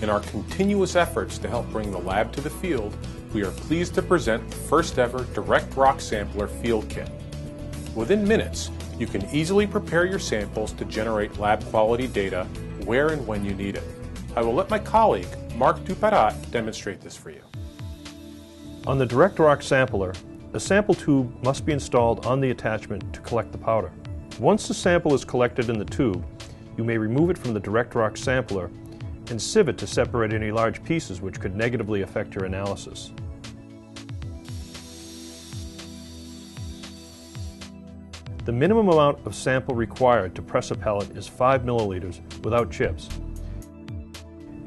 In our continuous efforts to help bring the lab to the field, we are pleased to present the first ever direct rock sampler field kit. Within minutes, you can easily prepare your samples to generate lab quality data where and when you need it. I will let my colleague, Marc Duparat, demonstrate this for you. On the direct rock sampler, a sample tube must be installed on the attachment to collect the powder. Once the sample is collected in the tube, you may remove it from the direct rock sampler and sieve it to separate any large pieces which could negatively affect your analysis. The minimum amount of sample required to press a pellet is 5 milliliters without chips.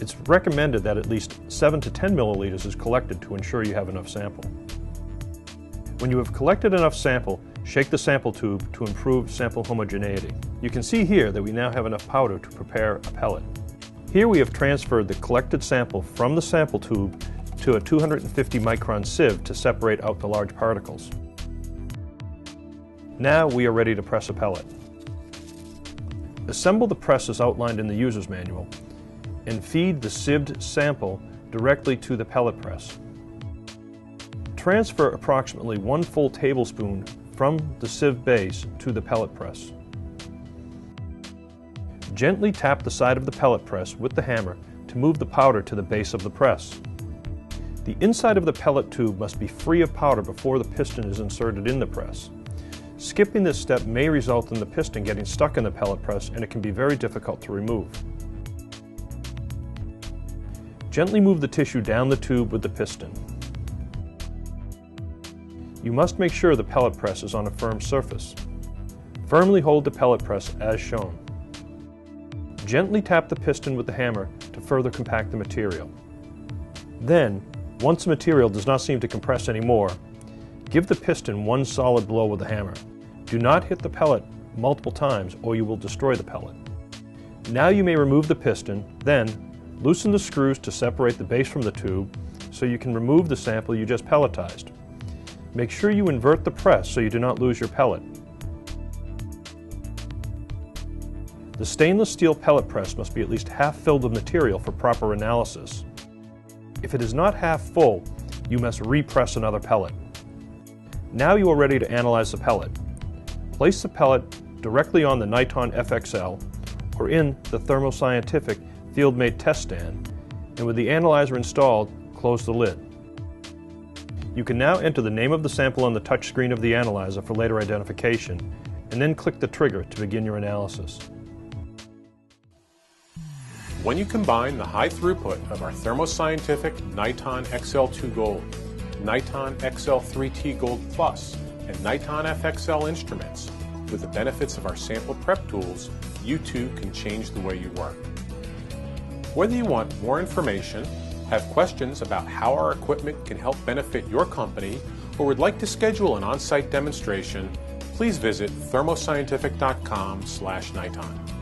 It's recommended that at least 7 to 10 milliliters is collected to ensure you have enough sample. When you have collected enough sample, shake the sample tube to improve sample homogeneity. You can see here that we now have enough powder to prepare a pellet. Here we have transferred the collected sample from the sample tube to a 250 micron sieve to separate out the large particles. Now we are ready to press a pellet. Assemble the press as outlined in the user's manual and feed the sieved sample directly to the pellet press. Transfer approximately 1 full tablespoon from the sieve base to the pellet press. Gently tap the side of the pellet press with the hammer to move the powder to the base of the press. The inside of the pellet tube must be free of powder before the piston is inserted in the press. Skipping this step may result in the piston getting stuck in the pellet press, and it can be very difficult to remove. Gently move the tissue down the tube with the piston. You must make sure the pellet press is on a firm surface. Firmly hold the pellet press as shown. Gently tap the piston with the hammer to further compact the material. Then, once the material does not seem to compress anymore, give the piston one solid blow with the hammer. Do not hit the pellet multiple times or you will destroy the pellet. Now you may remove the piston, then loosen the screws to separate the base from the tube so you can remove the sample you just pelletized. Make sure you invert the press so you do not lose your pellet. The stainless steel pellet press must be at least half filled with material for proper analysis. If it is not half full, you must repress another pellet. Now you are ready to analyze the pellet. Place the pellet directly on the Niton FXL or in the Thermo Scientific field-made test stand, and with the analyzer installed, close the lid. You can now enter the name of the sample on the touchscreen of the analyzer for later identification, and then click the trigger to begin your analysis. When you combine the high throughput of our Thermo Scientific Niton XL2 Gold, Niton XL3T Gold Plus, and Niton FXL instruments with the benefits of our sample prep tools, you too can change the way you work. Whether you want more information, have questions about how our equipment can help benefit your company, or would like to schedule an on-site demonstration, please visit thermoscientific.com/Niton.